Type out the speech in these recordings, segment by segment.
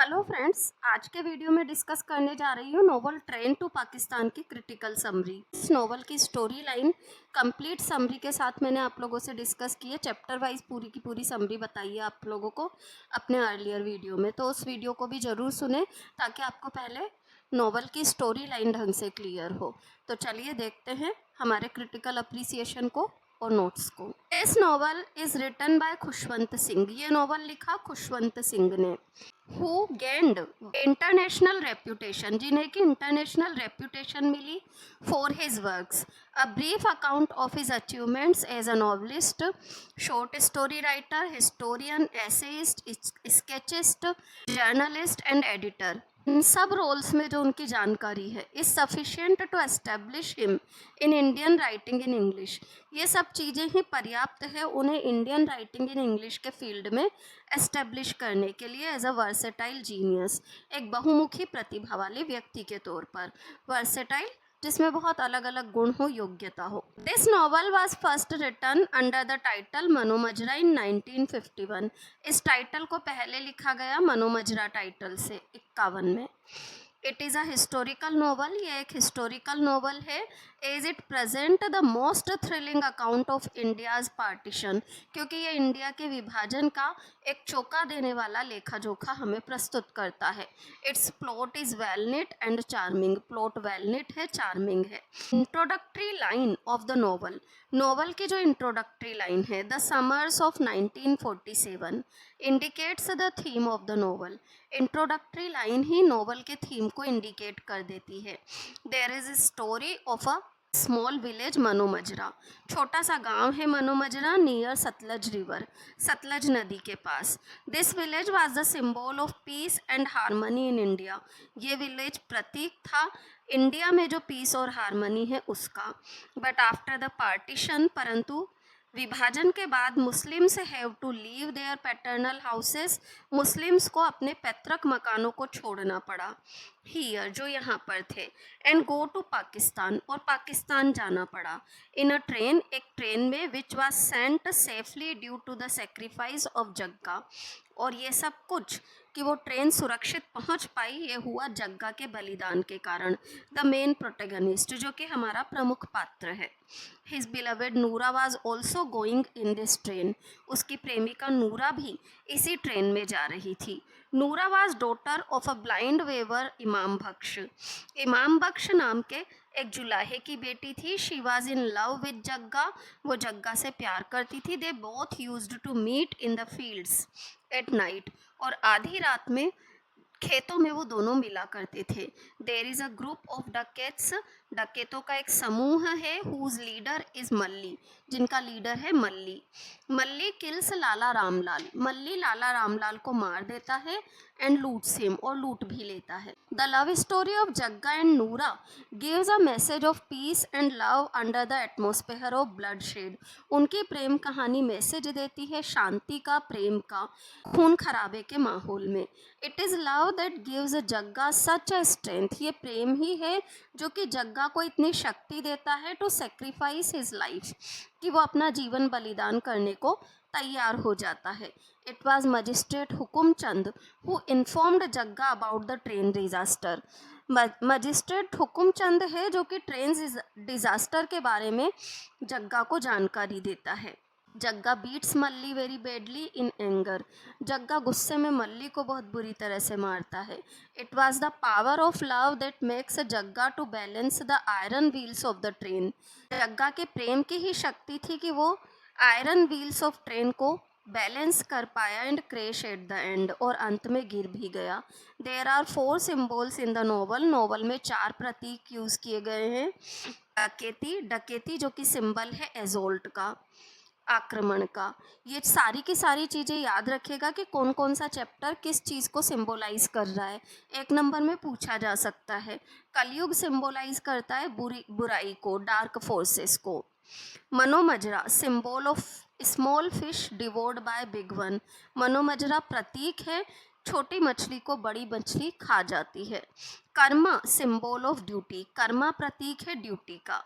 Hello friends, आज के video में डिस्कस करने जा रही हूँ नोवेल ट्रेन टू पाकिस्तान की क्रिटिकल समरी। इस नोवेल की स्टोरी लाइन कंप्लीट समरी के साथ मैंने आप लोगों से डिस्कस की है। चैप्टर वाइज पूरी की पूरी समरी बताई है आप लोगों को अपने अर्लियर वीडियो में, तो उस वीडियो को भी ज़रूर सुने ताकि आपको पहले नोवेल की स्टोरी लाइन ढंग से क्लियर हो। तो चलिए देखते हैं हमारे क्रिटिकल अप्रिसिएशन को और नोट्स को। This novel is written by Khushwant Singh. ये नोवेल लिखा खुशवंत सिंह ने। हु गेंड इंटरनेशनल रेप्यूटेशन, जिन्हें की इंटरनेशनल रेप्यूटेशन मिली for his works. A brief account of his achievements as a novelist, short story writer, historian, essayist, sketchist, journalist and editor. इन सब roles में जो उनकी जानकारी है is sufficient to establish him in Indian writing in English. ये सब चीज़ें ही पर्याप्त है उन्हें इंडियन राइटिंग इन इंग्लिश के फील्ड में एस्टेब्लिश करने के लिए एज अ वर्सेटाइल जीनियस, एक बहुमुखी प्रतिभा वाले व्यक्ति के तौर पर। वर्सेटाइल जिसमें बहुत अलग अलग गुण हो, योग्यता हो। This novel was first written under the title Manomajra in 1951। इस टाइटल को पहले लिखा गया मनोमजरा टाइटल से 51 में। It is a historical novel, ये एक हिस्टोरिकल नोवेल है। As it present the most thrilling account of India's partition, क्योंकि ये इंडिया के विभाजन का एक चौंका देने वाला लेखा जोखा हमें प्रस्तुत करता है। Its plot is well knit and charming, plot well knit है, चार्मिंग है। Introductory line of the novel, novel की जो इंट्रोडक्टरी लाइन है, the summers of 1947 indicates the theme of the novel. Introductory line ही नोवेल के theme को indicate कर देती है। There is story of a small village Mano Majra, छोटा सा गांव है मनोमजरा, नियर सतलज रिवर, सतलज नदी के पास। This village was the symbol of peace and harmony in India, ये विलेज प्रतीक था इंडिया में जो पीस और हारमनी है उसका। बट आफ्टर द पार्टीशन, परंतु विभाजन के बाद Muslims have to leave their paternal houses, Muslims को अपने पैतृक मकानों को छोड़ना पड़ा, हियर जो यहाँ पर थे, एंड गो टू पाकिस्तान और पाकिस्तान जाना पड़ा। इन अ ट्रेन, एक ट्रेन में, which was sent safely due to the sacrifice of Jagga, और ये सब कुछ कि वो ट्रेन सुरक्षित पहुंच पाई ये हुआ जग्गा के बलिदान के कारण। द मेन प्रोटेगनिस्ट जो कि हमारा प्रमुख पात्र है। हिज बिलवेड नूरा was also going in this train, उसकी प्रेमिका नूरा भी इसी ट्रेन में जा रही थी। Noora was daughter of a blind weaver Imam Bakhsh, इमाम बख्श नाम के एक जुलाहे की बेटी थी। She was in love with Jagga, वो जग्गा से प्यार करती थी। They both used to meet in the fields at night, और आधी रात में खेतों में वो दोनों मिला करते थे। There is a group of dacoits, डकेतों का एक समूह है। हुज लीडर इज मल्ली, जिनका लीडर है मल्ली। मल्ली किल्स लाला रामलाल, मल्ली लाला रामलाल को मार देता है, एंड लूट्स हिम, और लूट भी लेता है। The love story of Jagga and Noora gives a message of peace and love under the atmosphere of bloodshed, उनकी प्रेम कहानी मैसेज देती है शांति का, प्रेम का, खून खराबे के माहौल में। It is love that gives Jagga such a strength, ये प्रेम ही है जो कि जग्गा को इतनी शक्ति देता है टू सेक्रीफाइस हिज लाइफ, कि वो अपना जीवन बलिदान करने को तैयार हो जाता है। It was magistrate Hukumchand who informed Jagga about the train disaster, magistrate Hukumchand है जो कि ट्रेन डिजास्टर के बारे में जग्गा को जानकारी देता है। Jagga beats Malli very badly in anger, Jagga गुस्से में मल्ली को बहुत बुरी तरह से मारता है। It was the power of love that makes Jagga to balance the iron wheels of the train, Jagga के प्रेम की ही शक्ति थी कि वो आयरन व्हील्स ऑफ ट्रेन को बैलेंस कर पाया, and crash at the end, और अंत में गिर भी गया। There are 4 symbols in the novel, novel में 4 प्रतीक यूज़ किए गए हैं। डकेती, डकेती जो कि सिंबल है एजोल्ट का, आक्रमण का। ये सारी की सारी चीज़ें याद रखिएगा कि कौन कौन सा चैप्टर किस चीज़ को सिंबोलाइज कर रहा है, एक नंबर में पूछा जा सकता है। कलयुग सिंबोलाइज करता है बुराई को, डार्क फोर्सेस को। Mano Majra symbol of small fish devoured by big one, Mano Majra प्रतीक है छोटी मछली को बड़ी मछली खा जाती है। Karma symbol of duty, karma प्रतीक है ड्यूटी का।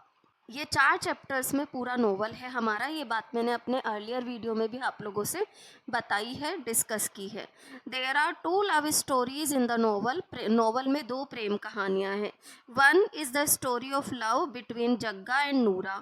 ये 4 चैप्टर्स में पूरा नोवेल है हमारा। ये बात मैंने अपने अर्लियर वीडियो में भी आप लोगों से बताई है, डिस्कस की है। There are 2 love stories in the novel. Novel में 2 प्रेम कहानियाँ हैं। One is the story of love between Jagga and Noora.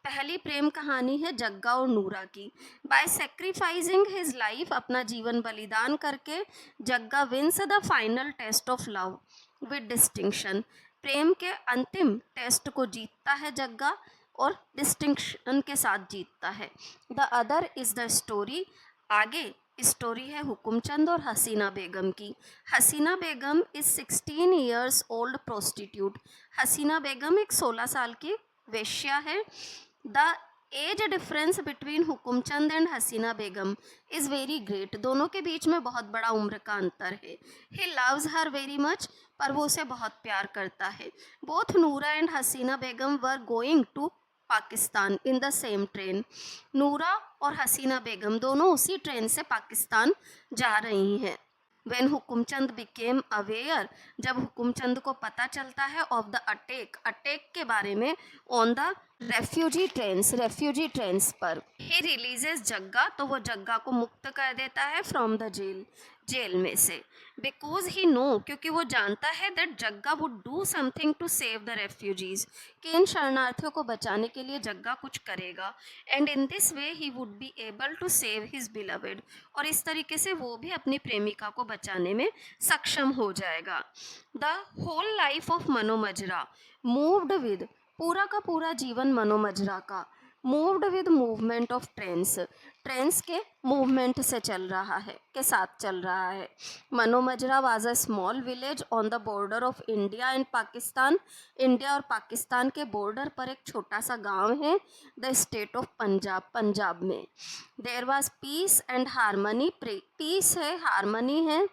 पहली प्रेम कहानी है जग्गा और नूरा की। बाय सेक्रीफाइसिंग हिज लाइफ, अपना जीवन बलिदान करके Jagga wins the final test of love with distinction. प्रेम के अंतिम टेस्ट को जीतता है जग्गा और डिस्टिंक्शन के साथ जीतता है। The other is the story, आगे स्टोरी है हुकुमचंद और हसीना बेगम की। हसीना बेगम इज 16 ईयर्स ओल्ड प्रोस्टिट्यूट। हसीना बेगम एक 16 साल की वेश्या है। The age difference between Hukumchand and Hasina Begum is very great. दोनों के बीच में बहुत बड़ा उम्र का अंतर है। He loves her very much, पर वो उसे बहुत प्यार करता है। Both Noora and Hasina Begum were going to Pakistan in the same train. Noora और हसीना बेगम दोनों उसी ट्रेन से पाकिस्तान जा रही हैं। वेन हुकुमचंद बिकेम अवेयर, जब हुकुमचंद को पता चलता है ऑफ द अटैक, अटैक के बारे में, ऑन द रेफ्यूजी ट्रेन्स पर, ही रिलीजेस जग्गा, तो वो जग्गा को मुक्त कर देता है फ्रॉम द जेल में से। बिकॉज ही नो, क्योंकि वो जानता है that Jagga would do something to save the refugees, कि इन शरणार्थियों को बचाने के लिए जग्गा कुछ करेगा। And in this way he would be able to save his beloved, और इस तरीके से वो भी अपनी प्रेमिका को बचाने में सक्षम हो जाएगा। द होल लाइफ ऑफ मनो मजरा मूव्ड विद, पूरा का पूरा जीवन मनो मजरा का moved with movement of trains के मूवमेंट से चल रहा है, के साथ चल रहा है। Mano Majra was a small village on the border of India and Pakistan. India और पाकिस्तान के बॉर्डर पर एक छोटा सा गांव है, द स्टेट ऑफ पंजाब में। There was peace and harmony, peace है, हारमनी है,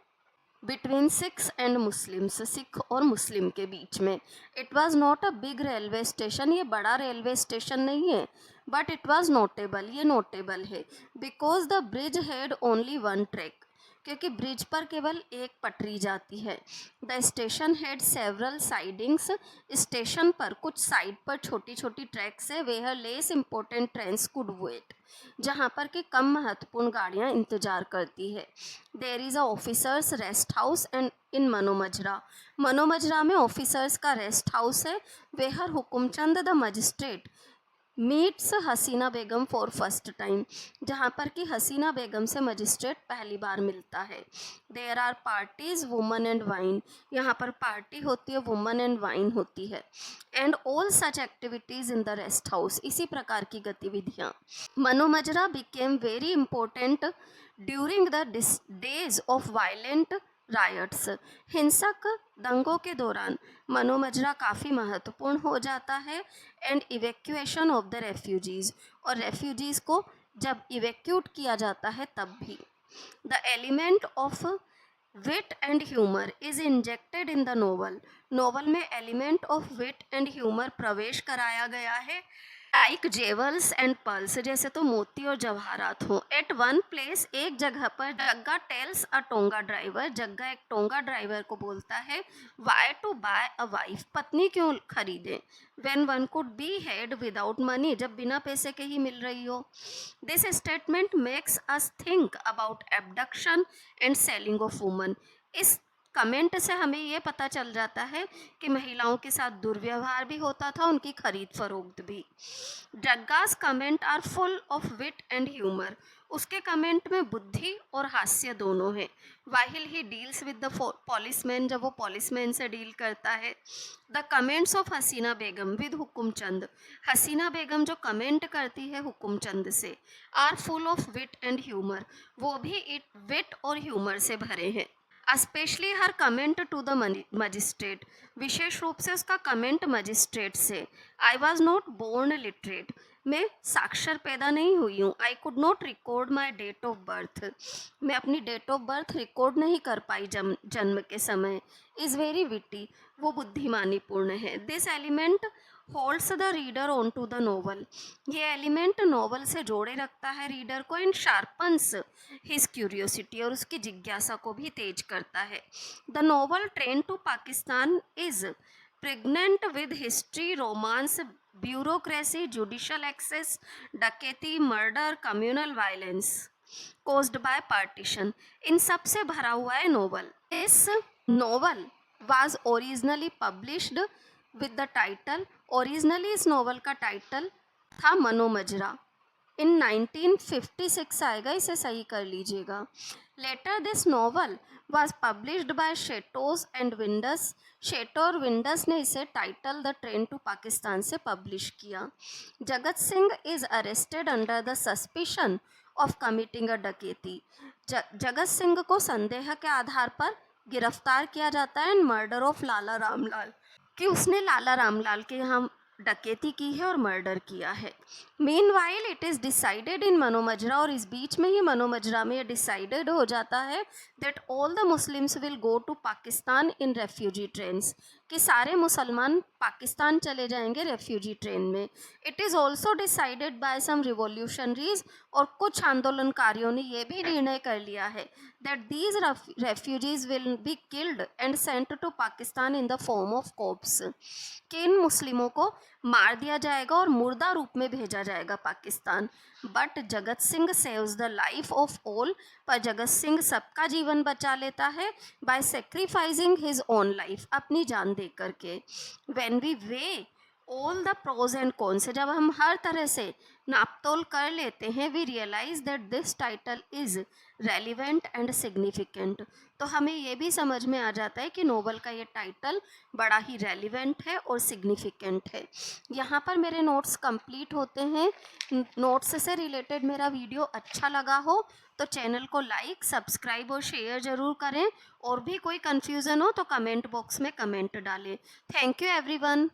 between Sikhs and Muslims, Sikh और मुस्लिम के बीच में। It was not a big railway station, ये बड़ा रेलवे स्टेशन नहीं है, बट इट वॉज नोटेबल, ये नोटेबल है। Because the bridge had only one track, क्योंकि ब्रिज पर केवल एक पटरी जाती है। The station had several sidings, station पर कुछ साइड पर छोटी छोटी ट्रैक्स है। Where less important trains could wait, जहाँ पर कि कम महत्वपूर्ण गाड़ियाँ इंतजार करती है। There is a officers rest house and in Mano Majra में ऑफिसर्स का रेस्ट हाउस है। Where Hukumchand the magistrate meets Hasina Begum for first time, जहाँ पर कि हसीना बेगम से मजिस्ट्रेट पहली बार मिलता है। There are parties women and wine, यहाँ पर पार्टी होती है, वुमन एंड वाइन होती है। And all such activities in the rest house, इसी प्रकार की गतिविधियाँ। Mano Majra became very important during the days of violent riots, हिंसक दंगों के दौरान मनो मजरा काफ़ी महत्वपूर्ण हो जाता है। And evacuation of the refugees, और रेफ्यूजीज़ को जब इवैक्यूट किया जाता है तब भी। The element of wit and humour is injected in the novel में element of wit and humour प्रवेश कराया गया है। लाइक जेवल्स एंड पर्ल्स, जैसे तो मोती और जवाहरात हों। एट वन प्लेस, एक जगह पर, Jagga tells a tonga driver, Jagga एक टोंगा ड्राइवर को बोलता है, why to buy a wife, पत्नी क्यों खरीदें, when one could be had without money, जब बिना पैसे के ही मिल रही हो। This statement makes us think about abduction and selling of women. इस कमेंट से हमें ये पता चल जाता है कि महिलाओं के साथ दुर्व्यवहार भी होता था, उनकी खरीद फरोख्त भी। Jagga's comment are full of wit and humour, उसके कमेंट में बुद्धि और हास्य दोनों है। While he deals with the policeman, जब वो पॉलिसमैन से डील करता है। The comments of Haseena Begum with Hukumchand, Haseena Begum जो कमेंट करती है हुकुमचंद से, are full of wit and humour, वो भी विट और ह्यूमर से भरे हैं। Especially her comment to the magistrate, विशेष रूप से उसका कमेंट मजिस्ट्रेट से। I was not born literate, मैं साक्षर पैदा नहीं हुई हूँ। I could not record my date of birth, मैं अपनी डेट ऑफ बर्थ रिकॉर्ड नहीं कर पाई जन्म के समय। इज़ वेरी विटी, वो बुद्धिमानीपूर्ण है। This element holds the reader on to the novel, ये एलिमेंट नोवेल से जोड़े रखता है रीडर को। एंड शार्पन्स हिज क्यूरियोसिटी, और उसकी जिज्ञासा को भी तेज करता है। The novel train to Pakistan is pregnant with history, romance, bureaucracy, judicial access, डकैती, murder, communal violence caused by partition. इन सब से भरा हुआ है नोवेल. इस novel was originally published with the title, originally इस नोवेल का टाइटल था मनोमजरा. इन 1956 आएगा, इसे सही कर लीजिएगा. Later this novel was published by Chatto's and Windus. Chatto और विंडस ने इसे title the train to Pakistan से पब्लिश किया. Jagat Singh is arrested under the suspicion of committing a dacoity. Jagat Singh को संदेह के आधार पर गिरफ्तार किया जाता है इन मर्डर ऑफ लाला रामलाल, कि उसने लाला रामलाल के यहाँ डकैती की है और मर्डर किया है. Meanwhile it is decided in Mano Majra, और इस बीच में ही मनोमजरा में ये डिसाइडेड हो जाता है that all the Muslims will go to Pakistan in refugee trains, कि सारे मुसलमान पाकिस्तान चले जाएंगे रेफ्यूजी ट्रेन में. It is also decided by some revolutionaries, और कुछ आंदोलनकारियों ने यह भी निर्णय कर लिया है that these refugees will be killed and sent to Pakistan in the form of corpse, कि इन मुस्लिमों को मार दिया जाएगा और मुर्दा रूप में भेजा जाएगा Pakistan. But Jagat Singh saves the life of all, पर जगत सिंह सबका जीवन बचा लेता है by sacrificing his own life, अपनी जान दे करके. When we weigh all the pros and cons, जब हम हर तरह से नापतोल कर लेते हैं, we realize that this title is relevant and significant, तो हमें ये भी समझ में आ जाता है कि नोवेल का ये टाइटल बड़ा ही रेलिवेंट है और सिग्निफिकेंट है. यहाँ पर मेरे नोट्स कंप्लीट होते हैं. नोट्स से रिलेटेड मेरा वीडियो अच्छा लगा हो तो चैनल को लाइक, सब्सक्राइब और शेयर ज़रूर करें. और भी कोई कन्फ्यूज़न हो तो कमेंट बॉक्स में कमेंट डालें. Thank you everyone.